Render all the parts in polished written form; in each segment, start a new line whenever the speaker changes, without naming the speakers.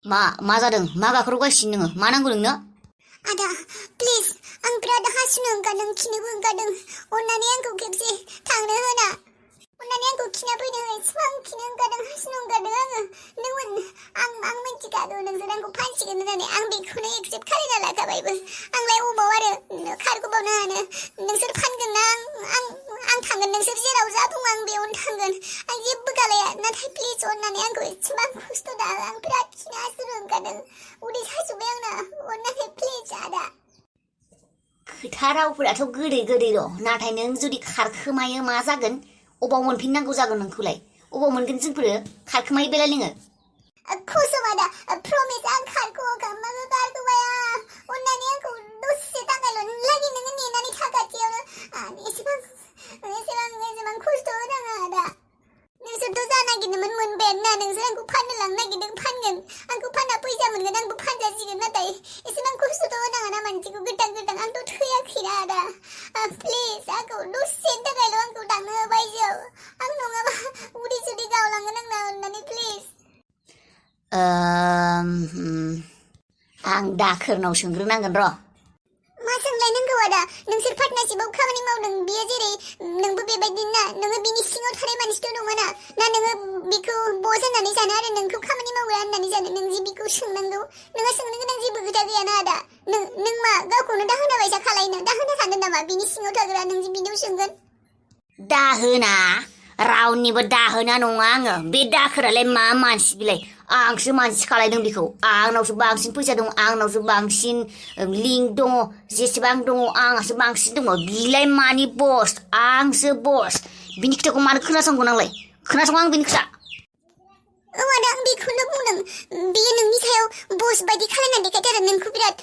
मा जादों? मा गाख्रबगासिनो नोङो? मा नांगौ नोंनो?
आदा प्लिज आं बिराद हासुनो ओंखारदों खिनोबो ओंखारदों अन्नानै आंखौ खेबसे थांनो होना अन्नानै आंखौ खिना फैनो हो एसेबां खिनो ओंखारदों हासुनो ओंखारदों आङो आं मिथिखागौ नोंसोर आंखौ फानसिगोन होननानै आं बेखौनो एक्सेप्ट खालायना लाखाबायबो आंलाय अबाव आरो खारगोबावनो हानो नोंसोर फानगोन ना आं थांगोन नोंसोर जेराव जा बुङो आं बेयावनो थांगोन आं जेबो गालाया नाथाय प्लिज अन्नानै आंखौ एसेबां खस्थ' दा आं बिराद खिनो हासुनो ओंखारदों उदै साजोब्बाय आंना अन्नानै प्लिज आदा
खोथा रावफोराथ' गोदै नाथाय नों जुदि खारखोमायो मा जागोन? अबाव मोनफिननांगौ जागोन नोंखौलाय? अबाव मोनगोन जोंफोरो खारखोमायोब्ला नोङो?
कसम आदा प्रमिस आं खारखोबाया अन्नानै आंखौ दसे थाखायल' लागि नोङो नेनानै था खाथियावनो एसेबां खस्थ' होनाङा आदा नोंसोरथ' जा नागिरदोंमोन मोनबायानो ना नोंसोर आंखौ फाननो लांनो नागिरदों फानगोन आंखौ फानना फैसा मोनगोन आंबो फानजासिगोन नाथाय एसेबां खस्थ'थ' होनाङा ना मानसिखौ गोथां आंथ' थैयाखैना आदा प्लिज आंखौ दसेनि थाखायल' आंखौ थांनो हो बायजोआव आं नङाबा उदै सुदै गावलांगोन आंना अन्नानै प्लिज
आं दाखोरनाव सोंग्रोनांगोन र'।
मा सोंलायनांगौ आदा नोंसोर पार्टनारशिपआव खामानि मावदों बियो जेरै नोंबो बेबायदिनो ना नोङो बिनि सिङाव थानाय मानसिथ' नङा ना नोङो बिखौ बस होननानै सानो आरो नोंखौ खामानि मावग्रा होननानै सानो नों जि बिखौ सोंनांगौ नोंहा सोंनो गोनां जेबो खोथा गैयाना आदा नों मा गावखौनो दाहोना बायसा खालायनो दाहोना सानदों नामा बिनि सिङाव थाग्रा नों जि बिनाव सोंगोन
दाहोना रावनिबो दाहोना नङा आङो बे दाखोरालाय मा मानसि बिलाय आंसो मानसि खालायदों बेखौ आंनावसो बांसिन फैसा दं आंनावसो बांसिन लिंक दङ जेसेबां दङ आंहासो बांसिन दङ बिलाय मानि बस आंसो बस बिनि खोथाखौ मानो खोनासंगौ नोंलाय खोनासङा आं बिनि खोथा
औ आदा आं बेखौनो बुंदों बियो नोंनि सायाव बस बायदि खालायना देखायथारो नोंखौ बिराद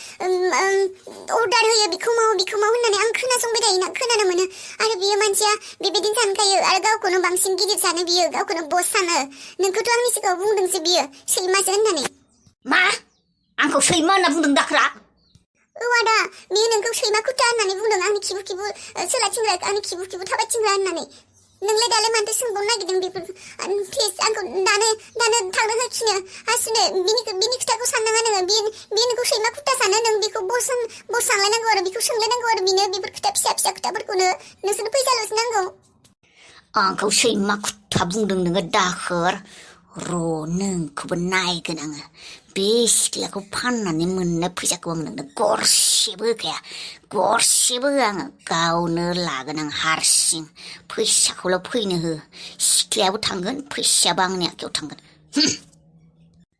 अर्डार होयो बिखौ माव होननानै आं खोनासंबाय थायोना खोनानो मोनो आरो बियो मानसिया बेबायदिनो सानखायो आरो गावखौनो बांसिन गिदिर सानो बियो गावखौनो बस सानो नोंखौथ' आंनि सिगाङाव बुंदोंसो बियो सैमासो होननानै
मा आंखौ सैमा होनना बुंदों दाखोरा
औ आदा बियो नोंखौ सैमा कुटा होननानै बुंदों आंनि खिबु सोलाथिंग्रा आंनि खिबु थाबायथिंग्रा होननानै नोंलाय दालाय मानोथो सोंबावनो नागिरदों बेफोर प्लिज आंखौ दानो थांनो होफिनो हासिनो बिनि खोथाखौ साननाङा नोङो बियो नोंखौ सैमा कुटा सानो नों बेखौ बस सानलायनांगौ आरो बेखौ सोंलायनांगौ आरो बिनो बेफोर खोथा फिसा खोथाफोरखौनो नोंसोरनो फैसाल'सो नांगौ
आंखौ सैमा कुटा बुंदों नोङो दाखोर र' नोंखौबो नायगोन आङो बे सिख्लाखौ फाननानै मोननाय फैसाखौ आं नोंनो गरसेबो होखाया गरसेबो होआ आङो गावनो लागोन आं हारसिं फैसाखौल' फैनो हो सिख्लायाबो थांगोन फैसायाबो आंनि आखायाव थांगोन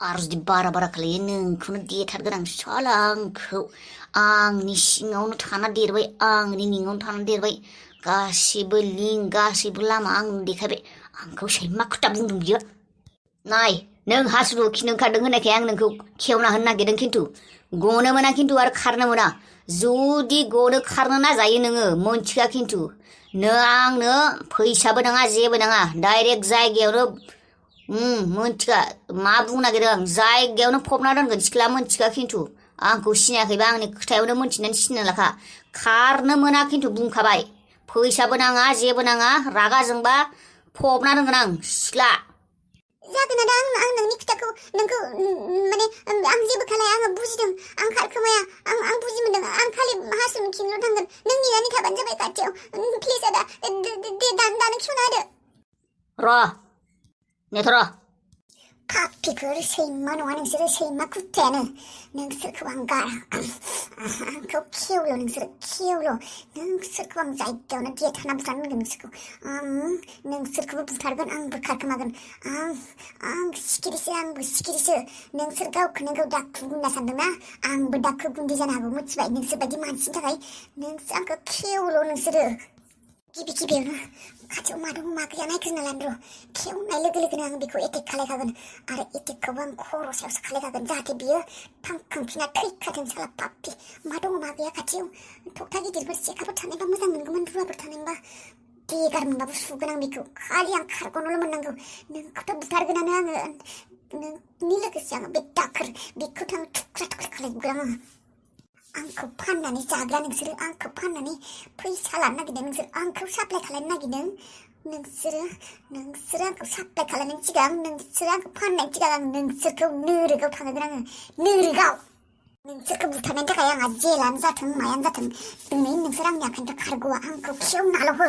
आरो जुदि बारा खालायो नोंखौनो देथारगोन आं साला आंनि सिङावनो थाना देरबाय आंनि निङावनो थाना देरबाय गासिबो लिंक गासिबो लामा आं देखायबाय आंखौ सैमा कुटा बुंदों बियो नाय नों हासुनो खिनो ओंखारदों होननायखाय आं नोंखौ खेवना होनो नागिरदों खिन्थु गनो मोना खिन्थु आरो खारनो मोना जुदि गनो खारनो नाजायो नोङो मोनथिया खिन्थु नों आंनो फैसाबो नाङा जेबो नाङा डाइरेक्ट जायगायावनो मोनथिया मा बुंनो नागिरदों आं जायगायावनो फबना दोनगोन सिख्ला मोनथिया खिन्थु आंखौ सिनायाखैबा आंनि खोथायावनो मोनथिनानै सिनाय लाखा खारनो मोना खिन्थु बुंखाबाय फैसाबो नाङा जेबो नाङा रागा जोंबा फबना दोनगोन आं सिख्ला
जागोन आदा आं नोंनि खोथाखौ नोंखौ माने आं जेबो खालाया आङो बुजिदों आं खारखोमाया आं बुजि मोनदों आं खालि हासुनो खिनोल' थांगोन नों नेनानै थाबानो जाबाय खाथियाव प्लिज आदा दे दानो खेवना होदो
र' नेथ' र'
पापिफोर सैमा नङा नोंसोरो सैमा कुटायानो नोंसोरखौ आं गारा आंखौ खेवल' नोंसोरखौ आं जायगायावनो देथारना बुथारगोन नोंसोरखौबो बुथारगोन आंबो खारखोमागोन आंबो सिखिरिसो नोंसोर गावखौनो गाव दाखु गुन्दा सानदोंना आंबो दाखु गुन्दै जानो हागौ मिथिबाय नोंसोर बायदि मानसिनि थाखाय नोंसोर आंखौ खेवल' नोंसोरो गिबियावनो खाथियाव मा दं मा गैया नायग्रोना लानो र' खेवनाय लोगो लोगोनो आं बेखौ एटेक खालायखागोन आरो एटेकखौबो आं खर' सायावसो खालायखागोन जाहाथे बियो थांखांफिना थैखाथों साला पापि मा दङ मा गैया खाथियाव थखथा गिदिरफोर सेखाफोर थानायबा मोजां मोनगौमोन रुवाफोर थानायबा देगार मोनबाबो सुगोन आं बेखौ खालि आं खारग'नोल' मोननांगौ नोंखौथ' बुथारगोनानो आङो नोंनि लोगोसे आङो बे दाखोर बेखौथ' आं थुख्रा खालायगोन आंखौ फाननानै जाग्रा नोंसोरो आंखौ फाननानै फैसा लानो नागिरदों नोंसोर आंखौ साप्लाय खालामनो नागिरदों नोंसोरो आंखौ साप्लाय खालामनायनि सिगां नोंसोरो आंखौ फाननायनि सिगां आं नोंसोरखौ नोरोगाव थांहोगोन आङो नोरोगाव नोंसोरखौ बुथारनायनि थाखाय आंहा जेलानो जाथों मायानो जाथों दिनै नोंसोर आंनि आखाइनिफ्राय खारग'आ आंखौ खेवनाल' हो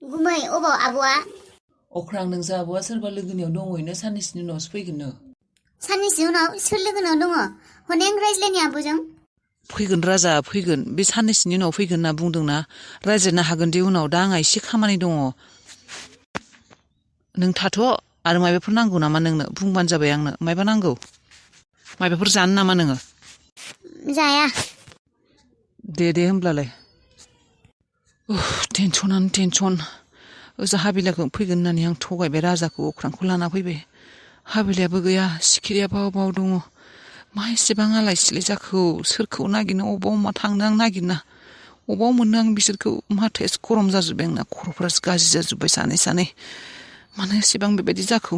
गुमै अबाव आब'आ
अख्रां नोंसा आब'आ सोरबा लोगोनियाव दंहैनो साननैसोनि उनावसो फैगोननो
साननैसो उनाव सोर लोगोनाव दङ हनै आं रायज्लायनि आब'जों
फैगोन राजा फैगोन बे साननैसोनि उनाव फैगोन होनना बुंदोंना रायज्लायनो हागोन दे उनाव दा आंहा एसे खामानि दङ नों थाथ' आरो माबाफोर नांगौ नामा नोंनो बुंबानो जाबाय आंनो मायबा नांगौ माबाफोर जानो नामा नोङो
जाया
दे होमब्लालाय टेनसनानो टेनसन ओजा हाबिलाखौ फैगोन होननानै आं थगायबाय राजाखौ अख्रांखौ लाना फैबाय हाबिलायाबो गैया सिखिरिया बाव दङ मा एसेबां आलाय सिलाय जाखो सोरखौ नागिरनो अबाव मा थांनो आं नागिरना अबाव मोननो आं बिसोरखौ माथो एसे गरम जाजोब्बाय आंना खर'फोरासो गाज्रि जाजोब्बाय सानै मानो एसेबां बेबायदि जाखो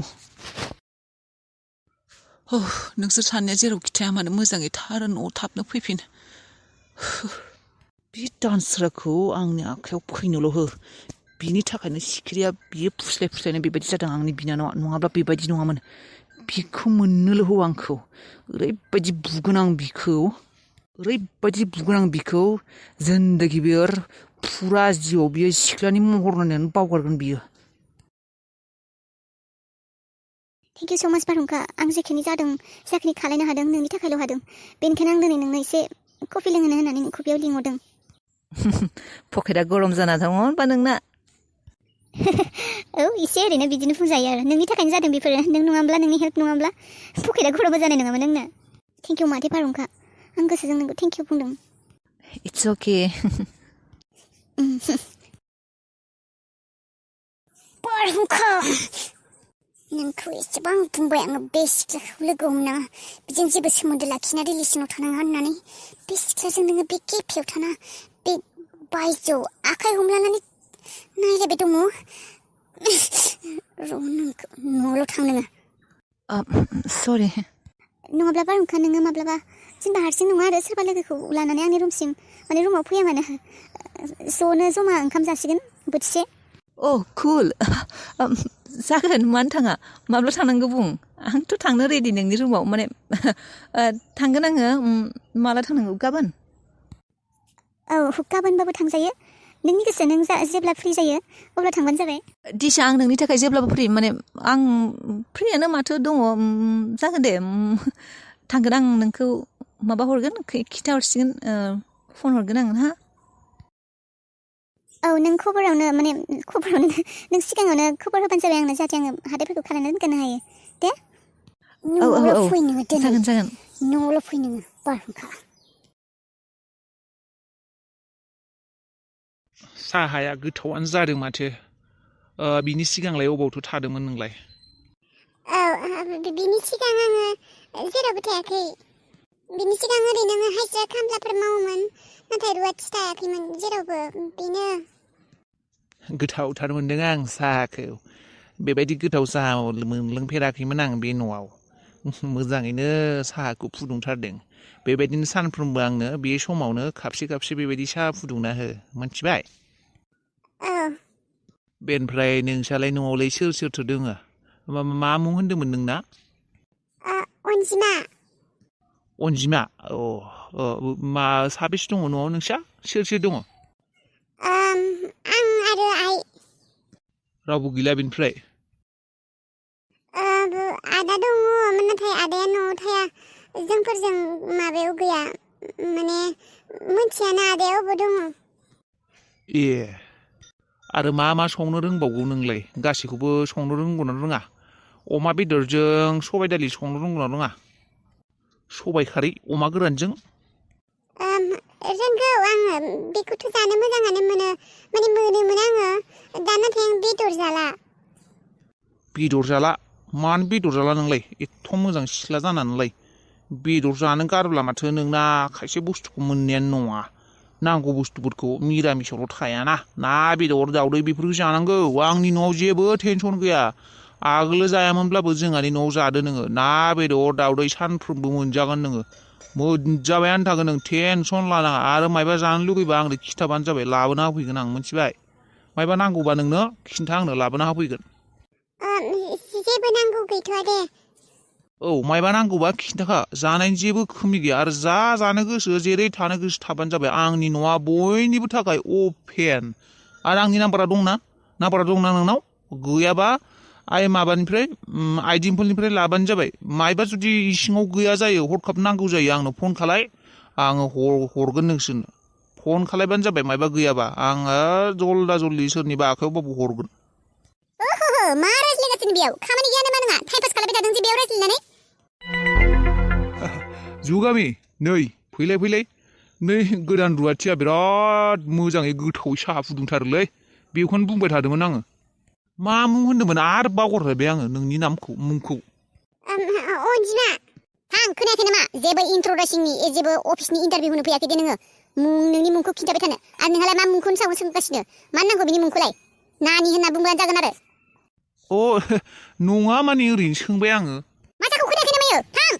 नोंसोर सानैया जेराव खिथाया मानो मोजाङै थार न'आव थाबनो फैफिन बे दानस्राखौ आंनि आखायाव फैनोल' हो बिनि थाखायनो सिखिरिया बियो फुस्लायनो बेबायदि जादों आंनि बिनानावा नङाब्ला बेबायदि नङामोन बिखौ मोननोल' हो आंखौ ओरैबायदि बुगोन आं बिखौ जिन्दगि बियो फुरा जिउआव बियो सिख्लानि महर होननानै बावगारगोन बियो
थेंक इउ स' माच बारहुंखा आं जेखिनि खालायनो हादों नोंनि थाखायल' हादों बेनिखायनो आं दिनै नोंनो एसे कफि लोंहोनो होननानै नोंखौ बेयाव लिंहरदों
पकेटआ गरम जाना दङ होनबा नोंना
औ एसे ओरैनो बिदिनो बुंजायो आरो नोंनि थाखायनो जादों बेफोरो नों नङाब्ला नोंनि हेल्प नङाब्ला पकेटआ गरमबो जानाय नङामोन नोंना थेंक इउ माथो बारहुंखा आं गोसोजों नोंखौ थेंक इउ बुंदों
इट्स अके
बारहुंखा नोंखौ एसेबां बुंबाय आङो बे सिख्लाखौ लोगो हमनाङा बेजों जेबो सोमोन्दो लाखिना रिलेसनाव थानाङा होननानै बे सिख्लाजों नोङो बे केफेयाव थाना बे बायजोआव आखाइ हमलानानै नायलायबाय दङ नोंखौ न'आवल' थां नोङो
सरि
नङाब्ला बारहुंखा नोङो माब्लाबा जेनेबा हारसिं नङा आरो सोरबा लोगोखौ लानानै आंनि रुमसिम माने रुमाव फैया मानो ज'नो जमा ओंखाम जासिगोन बोथिसे
कुल जागोन मानो थाङा माब्ला थांनांगौ बुं आंथ' थांनो रेडि नोंनि रुमाव माने थांगोन आङो माला थांनांगौ गाबोन
औ गाबोनबाबो थांजायो नोंनि गोसो नों जेब्ला फ्रि जायो अब्ला थांबानो जाबाय
दिशा आं नोंनि थाखाय जेब्लाबो फ्रि माने आं फ्रियानो माथो दङ जागोन दे थांगोन आं नोंखौ माबा हरगोन खिथाहरसिगोन फन हरगोन आं हा
औ नों खबरावनो नों सिगाङावनो खबर होबानो जाबाय आंनो जाहाथे आङो हाथायफोरखौ खालामनानै दोननो हायो दे न'आवल' फै नोङो
जागोन
न'आवल' फै नोङो बारहुंखा
साहाया गोथावानो जादों माथो बिनि सिगांलाय अबावथो थादोंमोन नोंलाय
औ बिनि सिगां आङो जेरावबो थायाखै बिनि सिगां ओरैनो आङो हाजिरा खामलाफोर मावोमोन नाथाय रुवाथि थायाखैमोन जेरावबो बेनो
गोथावथार मोनदों आं साहाखौ बेबायदि गोथाव साहा मोनलोंफेराखैमोन आं बे न'आव मोजाङैनो साहाखौ फुदुंथारदों बेबायदिनो सानफ्रोमबो आंनो बे समावनो खाबसे बेबायदि साहा फुदुंना हो मोनथिबाय
औ
बेनिफ्राय नोंसालाय न'आवलाय सोर दोङो मा मुं होन्दोंमोन नोंना अनजिमा मा साबेसे दङ न'आव नोंसा सोर दङ
आं आरो आइ
रावबो गैला बेनिफ्राय
आदा दङ नाथाय आदाया न'आव थाया जोंफोरजों माबायाव गैया माने मोनथियाना आदाया अबाव दङ
ए आरो मा संनो रोंबावगौ नोंलाय गासैखौबो संनो रोंगौना रोङा अमा बेदरजों सबाय दालि संनो रोंगौना रोङा सबाय खारै अमा गोरानजों
रोंगौ आङो बेखौथ' जानो मोजाङानो मोनो माने मोनोमोन आङो दा नाथाय आं बेदर जाला
मानो बेदर जाला नोंलाय एथ' मोजां सिख्ला जानानैलाय बेदर जानो गारोब्ला माथो नोंना खायसे बुस्थुखौ मोननायानो नङा नांगौ बुस्थुफोरखौ मिरामिसावल' थायाना ना बेदर दावदै बेफोरखौ जानांगौ आंनि न'आव जेबो टेनसन गैया आगोलो जायामोनब्लाबो जोंहानि न'आव जादो नोङो ना बेदर दावदै सानफ्रोमबो मोनजागोन नोङो मोनजाबायानो थागोन नों टेनसन लानाङा आरो मायबा जानो लुगैबा आंनो खिथाबानो जाबाय लाबोना होफैगोन आं मिथिबाय मायबा नांगौबा नोंनो खिन्था आंनो लाबोना होफैगोन
जेबो नांगौ गैथ'आ दे
औ मायबा नांगौबा खिन्थाखा जानायनि जेबो खोमि गैया आरो जा जानो गोसो जेरै थानो गोसो थाबानो जाबाय आंनि न'आ बयनिबो थाखाय अपेन आरो आंनि नाम्बारा दंना नोंनाव गैयाबा माबानिफ्राय आइ डिम्पोलनिफ्राय लाबानो जाबाय मायबा जुदि इसिङाव गैया जायो हरखाब नांगौ जायो आंनो फन खालाय आङो हरगोन नोंसोरनो फन खालायबानो जाबाय मायबा गैयाबा आङो जल्दा जल्दि सोरनिबा आखायावबाबो हरगोन
ओहो मा रायज्लायगासिनो बेयाव खामानि गैया नामा नोंहा टाइम पास खालामबाय थादों जे बेयाव रायज्लायनानै
जुगामि नै फैलाय नै गोदान रुवाथिया बिराद मोजाङै गोथावै साहा फुदुंथारोलै बेखौनो बुंबाय थादोंमोन आङो मा मुं होन्दोंमोन आरो बावगारबाय आङो नोंनि मुंखौ
अनजिमा थां खोनायाखै नामा जेबो इन्ट्र'डाक्शननि जेबो अफिसनि इन्टारभिउ होनो फैयाखै दे नोङो नोंनि मुंखौ खिन्थाबाय थानो आरो नोंहालाय मा मुंखौनो सोंगासिनो मा नांगौ बिनि मुंखौलाय नानि होनना बुंब्लानो जागोन आरो
अ नङा माने ओरैनो सोंबाय आङो
माथाखौ खोनायाखै नामायो थां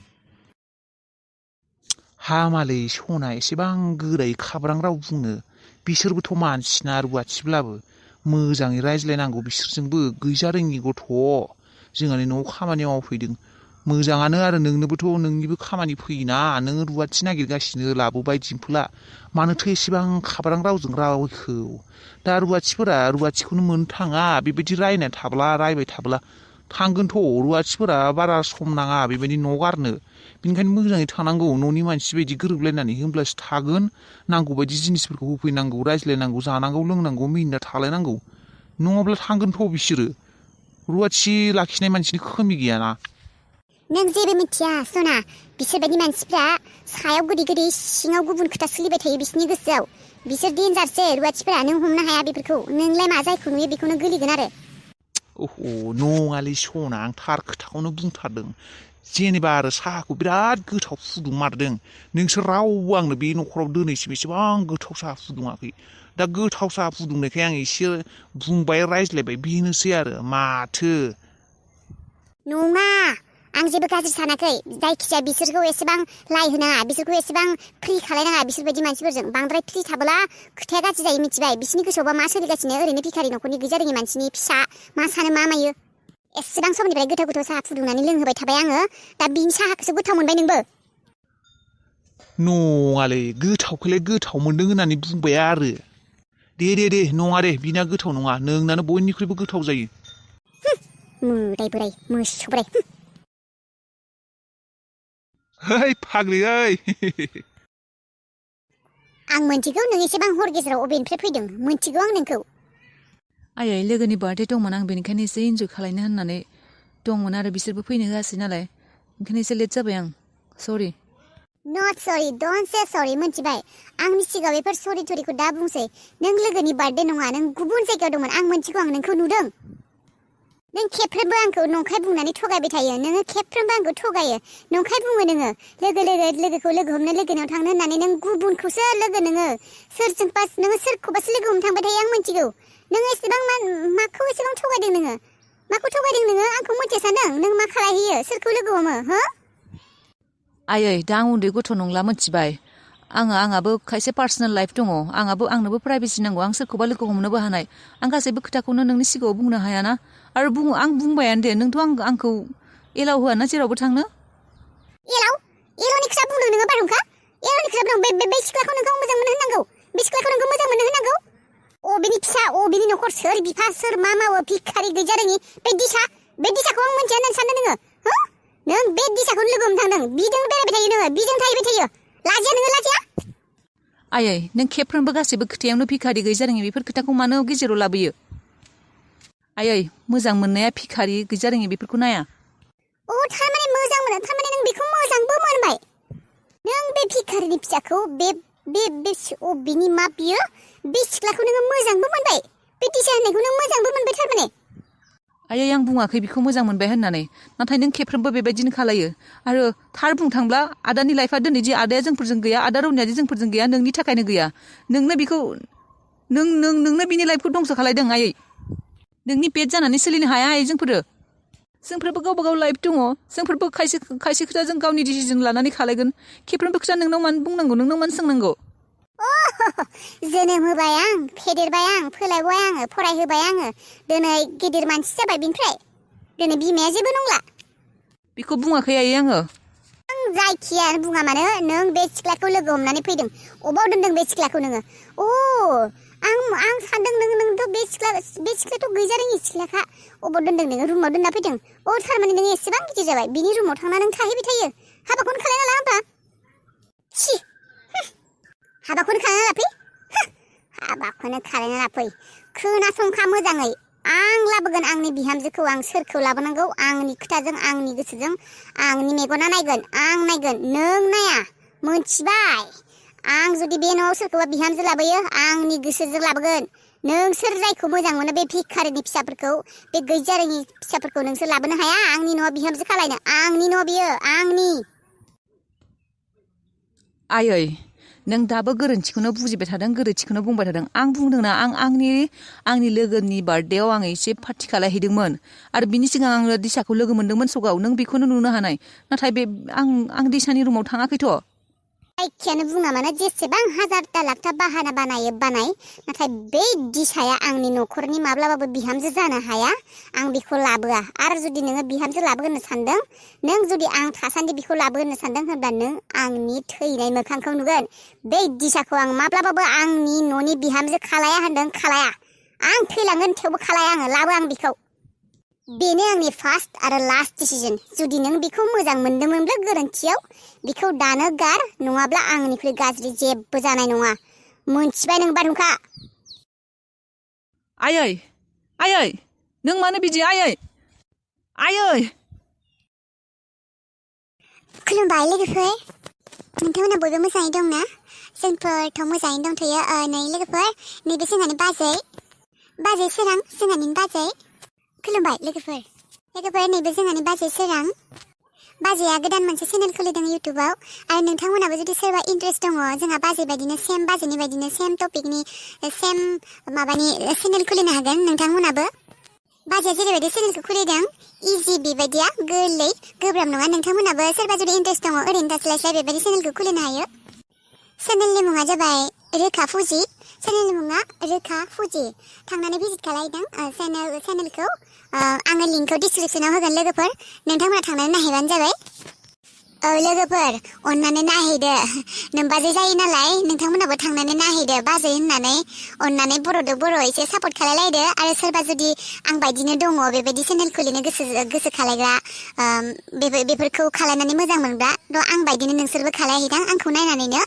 हामालै सना एसेबां गोरायै खाब्रां राव बुंनो बिसोरबोथ' मानसिना रुवाथिब्लाबो मोजाङै रायज्लायनांगौ बिसोरजोंबो गैजारोङि गथ' जोंहानि न'आव खामानि मावफैदों मोजाङानो आरो नोंनोबोथ' नोंनिबो खामानि फैयोना नोङो रुवाथि नागिरगासिनो लाबोबाय दिम्पोला मानोथो एसेबां खाब्रां रावजों रायखो दा रुवाथिफोरा रुवाथिखौनो मोननो थाङा बेबायदि रायबाय थाब्ला थांगोनथ' रुवाथिफोरा बारा सम नाङा बेबायदि न' गारनो बेनिखायनो मोजाङै थानांगौ न'नि मानसि बायदि गोरोबलायनानै होमब्लासो थागोन नांगौ बायदि जिनिसफोरखौ होफैनांगौ रायज्लायनांगौ जानांगौ लोंनांगौ मिनिना थालायनांगौ नङाब्ला थांगोनथ' बिसोरो रुवाथि लाखिनाय मानसिनि खोमि गैयाना
नों जेबो मिथिया सना बिसोरबायदि मानसिफ्रा सायाव गोदै सिङाव गुबुन खोथा सोलिबाय थायो बिसोरनि गोसोआव बिसोर डेन्जारसो रुवाथिफोरा नों हमनो हाया बेफोरखौ नोंलाय मा जायखौ नुयो बेखौनो गोलैगोन आरो
अह' नङालै सना आं थार खोथाखौनो बुंथारदों जेनेबा आरो साहाखौ बिराद गोथाव फुदुंमारदों नोंसोर रावबो आंनो बे न'खराव दिनैसिम एसेबां गोथाव साहा फुदुङाखै दा गोथाव साहा फुदुंनायखाय आं एसे बुंबाय रायज्लायबाय बेनोसै आरो माथो
नङा आं जेबो गाज्रि सानाखै जायखिजाया बिसोरखौ एसेबां लाइ होनाङा बिसोरखौ एसेबां फ्रि खालायनाङा बिसोरबायदि मानसिफोरजों बांद्राय फ्रि थाबोला खोथाया गाज्रि जायो मिथिबाय बिसोरनि गोसोआवबा मा सोलिगासिनो ओरैनो भिखारि न'खरनि गैजारोङि मानसिनि फिसा मा सानो मा मायो एसेबां समनिफ्राय गोथाव साहा फुदुंनानै लोंहोबाय थाबाय आङो दा बिनि साहाखौसो गोथाव मोनबाय नोंबो
नङालै गोथावखौलाय गोथाव मोनदों होननानै बुंबाय आरो दे नङा दे बिना गोथाव नङा नोंनानो बयनिख्रुइबो गोथाव जायो
मोदाय बोराय मोसौ बोराय
है फाग्लि ओइ
आं मोनथिगौ नों एसेबां हर गेजेराव अबेनिफ्राय फैदों मोनथिगौ आं नोंखौ
आयै लोगोनि बार्थडे दंमोन आं बेनिखायनो एसे इन्जय खालायनो होननानै दंमोन आरो बिसोरबो फैनो होआसै नालाय ओंखायनो एसे लेट जाबाय आं सरि
नट सरि डन्ट से सरि मोनथिबाय आंनि सिगाङाव बेफोर सरि थरिखौ दा बुंसै नों लोगोनि बार्थडे नङा नों गुबुन जायगायाव दंमोन आं मोनथिगौ आं नोंखौ नुदों नों खेबफ्रोमबो आंखौ नंखाय बुंनानै थगायबाय थायो नोङो खेबफ्रोमबो आंखौ थगायो नंखाय बुङो नोङो लोगोखौ लोगो हमनो लोगोनाव थांनो होननानै नों गुबुनखौसो लोगो नोङो नोङो सोरखौबासो लोगो हमनो थांबाय थायो आं मोनथिगौ नोङो एसेबां माखौ एसेबां थगायदों नोङो माखौ थगायदों नोङो आंखौ मोनथिया सानदों नों मा खालायहैयो सोरखौ लोगो हमो हो
आयै दा आं उन्दै गथ' नंला मोनथिबाय आंहाबो खायसे पार्सनेल लाइफ दङ आंनोबो प्राइभेसि नांगौ आं सोरखौबा लोगो हमनोबो हानाय आं गासैबो खोथाखौनो नोंनि सिगाङाव बुंनो हायाना आरो आं बुंबायानो दे नोंथ' आंखौ एलाव होआ ना जेरावबो थांनो
एलावनि खोथा बुंदों नोङो बारहुंखा एलावनि खोथा बुंदों बे सिख्लाखौ नोंखौ मोजां मोनो होननांगौ बे सिख्लाखौ नोंखौ मोजां मोनो होननांगौ बिनि फिसा बिनि न'खर सोर बिफा सोर मा मावो भिखारि गैजारोङि बे दिसाखौ आं मोनथिया होननानै सानदों नोङो हो नों बे दिसाखौनो लोगो हमनो थांदों बिजोंनो बेरायबाय थायो नोङो बिजों थाहैबाय थायो लाजिया नोङो लाजिया
आयै नों खेबफ्रोमबो गासैबो खोथायावनो भिखारि गैजारोङि बेफोर खोथाखौ मानो गेजेराव लाबोयो आयै मोजां मोननाया भिखारि गैजारोङि बेफोरखौ नाया
थारमाने मोजां मोनो थारमाने नों बेखौ मोजांबो मोनबाय नों बे भिखारिनि फिसाखौ बिनि मा बियो बे सिख्लाखौ नोङो मोजांबो मोनबाय बे दिसा होननायखौ नों मोजांबो मोनबाय थारमाने
आयै आं बुङाखै बेखौ मोजां मोनबाय होननानै नाथाय नों खेबफ्रोमबो बेबायदिनो खालायो आरो थार बुंनो थांब्ला आदानि लाइफआ दिनै दि आदाया जोंफोरजों गैया आदा रौनियादि जोंफोरजों गैया नोंनि थाखायनो गैया नोंनो बिनि लाइफखौ दंस' खालायदों आयै नोंनि पेट जानानै सोलिनो हाया आयै जोंफोरबो गावबा गाव लाइफ दङ जोंफोरबो खायसे खोथा जों गावनि डिसिजन लानानै खालायगोन खेबफ्रोमबो खोथा नोंनाव मानो बुंनांगौ नोंनाव मानो सोंनांगौ
जोनोम होबाय आं फेदेरबाय आं फोलावबाय आङो फरायहोबाय आङो दिनै गिदिर मानसि जाबाय बिनिफ्राय दिनै बिमाया जेबो नंला
बेखौ बुङाखै आयै आङो
आं जायखिया बुङा मानो नों बे सिख्लाखौ लोगो हमनानै फैदों अबाव दोनदों बे सिख्लाखौ नोङो आं सानदों नोंथ' बे सिख्लाथ' गैजारोङि सिख्लाखा अबाव दोनदों नोङो रुमाव दोनना फैदों थारमाने नोङो एसेबां गिदिर जाबाय बिनि रुमाव थांना नों थाहैबाय थायो हाबाखौनो खालायना ला होमबा हाबाखौनो खालायना लाफै हाबाखौनो खालायना लाफै खोनासंखा मोजाङै आं लाबोगोन आंनि बिहामजोखौ आं सोरखौ लाबोनांगौ आंनि खोथाजों आंनि गोसोजों आंनि मेगना नायगोन आं नायगोन नों नाया मोनथिबाय आं जुदि बे न'आव सोरखौबा बिहामजो लाबोयो आंनि गोसोजों लाबोगोन नोंसोर जायखौ मोजां मोनो बे भिखारिनि फिसाफोरखौ बे गैजारोङि फिसाफोरखौ नोंसोर लाबोनो हाया आंनि न'आव बिहामजो खालायनो आंनि न' बियो आंनि
आयै नों दाबो गोरोन्थिखौनो बुजिबाय थादों गोरोन्थिखौनो बुंबाय थादों आं बुंदोंना आंनि लोगोनि बार्थडेआव आङो एसे पार्टि खालायहैदोंमोन आरो बिनि सिगां आङो दिसाखौ लोगो मोन्दोंमोन सगाव नों बेखौनो नुनो हानाय नाथाय बे आं दिसानि रुमाव थाङाखैथ'
जायखियानो बुङा मानो जेसेबां हाजारता लाखता बाहाना बानायो बानाय नाथाय बे दिसाया आंनि न'खरनि माब्लाबाबो बिहामजो जानो हाया आं बेखौ लाबोआ आरो जुदि नोङो बिहामजो लाबोनो सानदों नों जुदि आं थासान्दि बेखौ लाबोनो सानदों होनब्ला नों आंनि थैनाय मोखांखौ नुगोन बे दिसाखौ आं माब्लाबाबो आंनि न'नि बिहामजो खालाया होनदों खालाया आं थैलांगोन थेवबो खालाया आङो लाबो आं बेखौ बेनो आंनि फार्स्ट आरो लास्ट डिसिजन जुदि नों बेखौ मोजां मोनदोंमोनब्ला गोरोन्थियाव बेखौ दानो गार नङाब्ला आंनिख्रुइ गाज्रि जेबो जानाय नङा मोनथिबाय नों बारहुंखा
आयै नों मानो बिदि आयै
खुलुमबाय लोगोफोर नोंथांमोना बयबो मोजाङै दंना जोंफोरथ' मोजाङैनो दंथ'यो नै लोगोफोर नैबे जोंहानि बाजै सोरां जोंहानि बाजै खुलुमबाय लोगोफोर नैबे जोंहानि बाजै सोरां बाजैया गोदान मोनसे चेनेल खुलिदों इउटुबाव आरो नोंथांमोनाबो जुदि सोरबा इन्टारेस्ट दङ जोंहा बाजै बायदिनो सेम बाजैनि बायदिनो सेम टपिकनि सेम माबानि चेनेल खुलिनो हागोन नोंथांमोनाबो बाजैया जेरैबायदि चेनेलखौ खुलिदों इजि बेबायदिया गोरलै गोब्राब नङा नोंथांमोनाबो सोरबा जुदि इन्टारेस्ट दङ ओरैनो थास्लायस्लाय बेबायदि चेनेलखौ खुलिनो हायो चेनेलनि मुङा जाबाय रोखा फुजि चेनेलनि मुङा रोखा फुजि थांनानै भिजिट खालायदों चेनेलखौ आङो लिंकखौ डिसक्रिपसनाव होगोन लोगोफोर नोंथांमोना थांनानै नायहैबानो जाबाय लोगोफोर अननानै नायहैदो नों बाजै जायो नालाय नोंथांमोनाबो थांनानै नायहैदो बाजै होननानै अननानै बर'दो बर' एसे सापर्ट खालायलायदो आरो सोरबा जुदि आं बायदिनो दङ बेबायदि चेनेल खुलिनो गोसो खालायग्रा बेफोरखौ खालायनानै मोजां मोनग्रा थ' आं बायदिनो नोंसोरबो खालायहैदां आंखौ नायनानैनो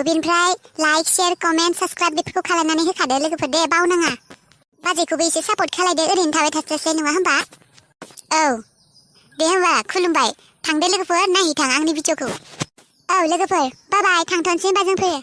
बेनिफ्राय लाइक शेयार कमेन्ट साबसक्राइब बेफोरखौ खालायनानै होखादो लोगोफोर दे बावनाङा बाजैखौबो एसे सापर्ट खालायदो ओरैनो थाबाय थास्लायस्लाय नङा होमबा दे होमबा खुलुमबाय थांदो लोगोफोर नायहैथां आंनि भिडिअखौ लोगोफोर बाय बाय थांथ'नोसै होमबा जों फैयो